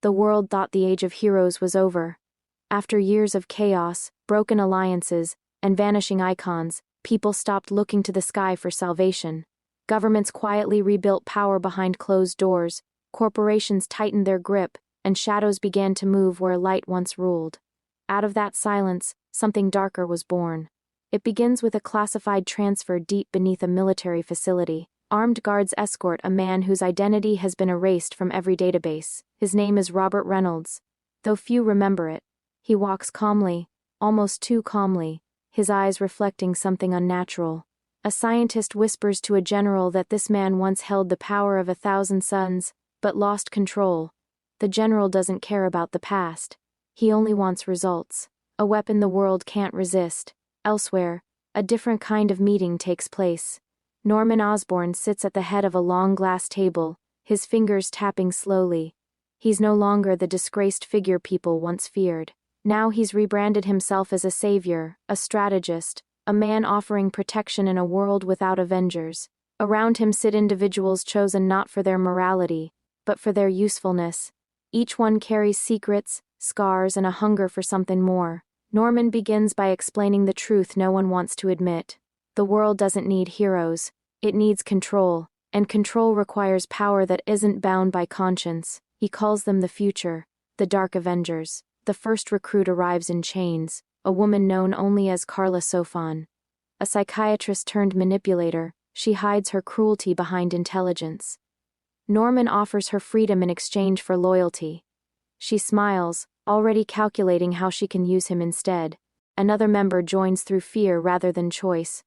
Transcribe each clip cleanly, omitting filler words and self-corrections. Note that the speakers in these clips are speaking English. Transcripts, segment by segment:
The world thought the age of heroes was over. After years of chaos, broken alliances, and vanishing icons, people stopped looking to the sky for salvation. Governments quietly rebuilt power behind closed doors, corporations tightened their grip, and shadows began to move where light once ruled. Out of that silence, something darker was born. It begins with a classified transfer deep beneath a military facility. Armed guards escort a man whose identity has been erased from every database. His name is Robert Reynolds. Though few remember it, he walks calmly, almost too calmly, his eyes reflecting something unnatural. A scientist whispers to a general that this man once held the power of 1,000 suns, but lost control. The general doesn't care about the past. He only wants results. A weapon the world can't resist. Elsewhere, a different kind of meeting takes place. Norman Osborn sits at the head of a long glass table, his fingers tapping slowly. He's no longer the disgraced figure people once feared. Now he's rebranded himself as a savior, a strategist, a man offering protection in a world without Avengers. Around him sit individuals chosen not for their morality, but for their usefulness. Each one carries secrets, scars, and a hunger for something more. Norman begins by explaining the truth no one wants to admit. The world doesn't need heroes, it needs control, and control requires power that isn't bound by conscience. He calls them the future, the Dark Avengers. The first recruit arrives in chains, a woman known only as Carla Sofan. A psychiatrist turned manipulator, she hides her cruelty behind intelligence. Norman offers her freedom in exchange for loyalty. She smiles, already calculating how she can use him instead. Another member joins through fear rather than choice.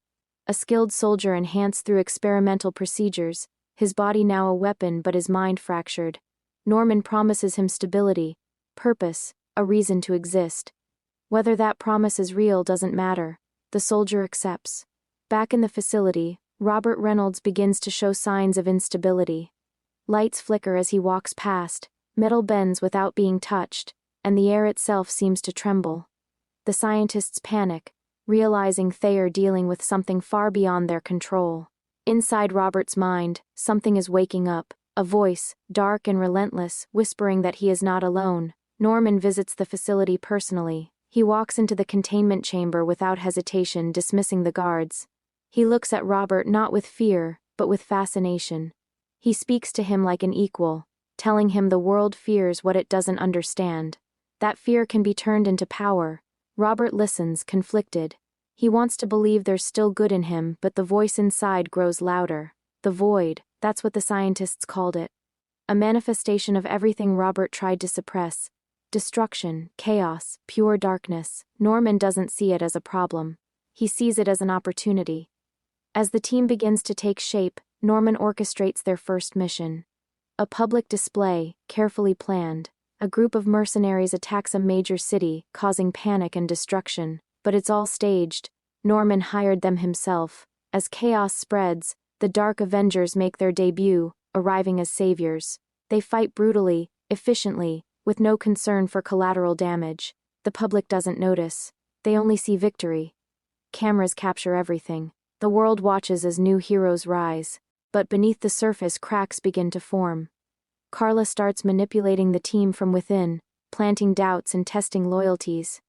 A skilled soldier enhanced through experimental procedures, his body now a weapon but his mind fractured. Norman promises him stability, purpose, a reason to exist. Whether that promise is real doesn't matter. The soldier accepts. Back in the facility, Robert Reynolds begins to show signs of instability. Lights flicker as he walks past, metal bends without being touched, and the air itself seems to tremble. The scientists panic, realizing they are dealing with something far beyond their control. Inside Robert's mind, something is waking up, a voice, dark and relentless, whispering that he is not alone. Norman visits the facility personally. He walks into the containment chamber without hesitation, dismissing the guards. He looks at Robert not with fear, but with fascination. He speaks to him like an equal, telling him the world fears what it doesn't understand. That fear can be turned into power. Robert listens, conflicted. He wants to believe there's still good in him, but the voice inside grows louder. The void, that's what the scientists called it. A manifestation of everything Robert tried to suppress. Destruction, chaos, pure darkness. Norman doesn't see it as a problem. He sees it as an opportunity. As the team begins to take shape, Norman orchestrates their first mission. A public display, carefully planned. A group of mercenaries attacks a major city, causing panic and destruction. But it's all staged. Norman hired them himself. As chaos spreads, the Dark Avengers make their debut, arriving as saviors. They fight brutally, efficiently, with no concern for collateral damage. The public doesn't notice. They only see victory. Cameras capture everything. The world watches as new heroes rise. But beneath the surface, cracks begin to form. Carla starts manipulating the team from within, planting doubts and testing loyalties.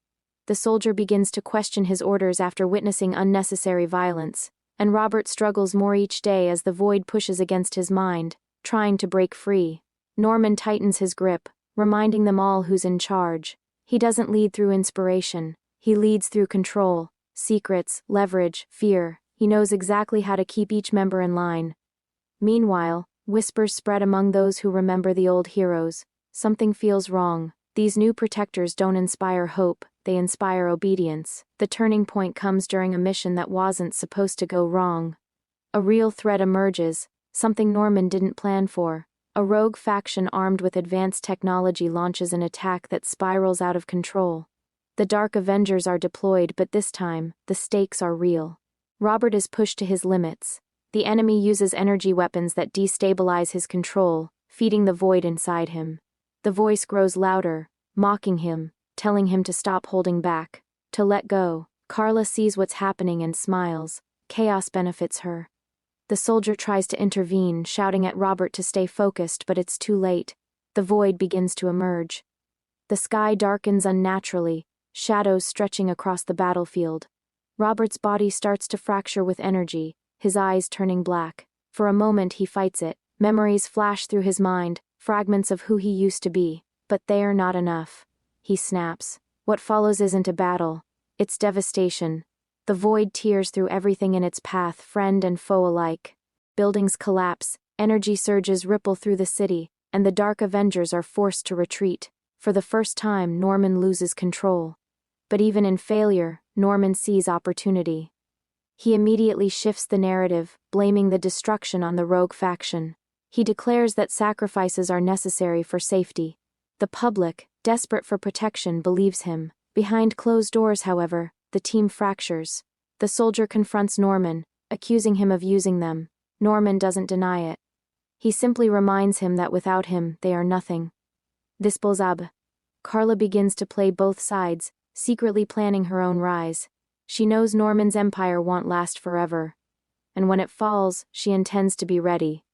The soldier begins to question his orders after witnessing unnecessary violence, and Robert struggles more each day as the void pushes against his mind, trying to break free. Norman tightens his grip, reminding them all who's in charge. He doesn't lead through inspiration. He leads through control, secrets, leverage, fear. He knows exactly how to keep each member in line. Meanwhile, whispers spread among those who remember the old heroes. Something feels wrong. These new protectors don't inspire hope, they inspire obedience. The turning point comes during a mission that wasn't supposed to go wrong. A real threat emerges, something Norman didn't plan for. A rogue faction armed with advanced technology launches an attack that spirals out of control. The Dark Avengers are deployed, but this time, the stakes are real. Robert is pushed to his limits. The enemy uses energy weapons that destabilize his control, feeding the void inside him. The voice grows louder, mocking him, telling him to stop holding back, to let go. Carla sees what's happening and smiles. Chaos benefits her. The soldier tries to intervene, shouting at Robert to stay focused, but it's too late. The void begins to emerge. The sky darkens unnaturally, shadows stretching across the battlefield. Robert's body starts to fracture with energy, his eyes turning black. For a moment he fights it. Memories flash through his mind, fragments of who he used to be. But they are not enough. He snaps. What follows isn't a battle. It's devastation. The void tears through everything in its path, friend and foe alike. Buildings collapse, energy surges ripple through the city, and the Dark Avengers are forced to retreat. For the first time, Norman loses control. But even in failure, Norman sees opportunity. He immediately shifts the narrative, blaming the destruction on the rogue faction. He declares that sacrifices are necessary for safety. The public, desperate for protection, believes him. Behind closed doors, however, the team fractures. The soldier confronts Norman, accusing him of using them. Norman doesn't deny it. He simply reminds him that without him, they are nothing. Disposable. Carla begins to play both sides, secretly planning her own rise. She knows Norman's empire won't last forever. And when it falls, she intends to be ready.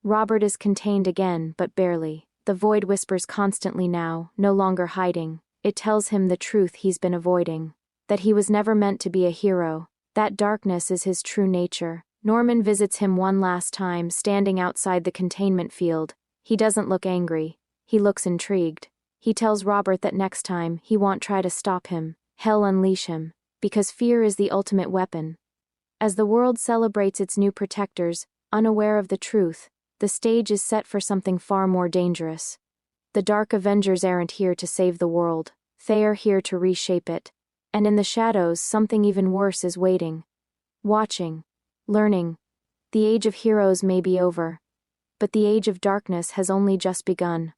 Robert is contained again, but barely. The void whispers constantly now, no longer hiding. It tells him the truth he's been avoiding. That he was never meant to be a hero. That darkness is his true nature. Norman visits him one last time, standing outside the containment field. He doesn't look angry. He looks intrigued. He tells Robert that next time, he won't try to stop him. He'll unleash him. Because fear is the ultimate weapon. As the world celebrates its new protectors, unaware of the truth, the stage is set for something far more dangerous. The Dark Avengers aren't here to save the world. They are here to reshape it. And in the shadows, something even worse is waiting. Watching. Learning. The age of heroes may be over. But the age of darkness has only just begun.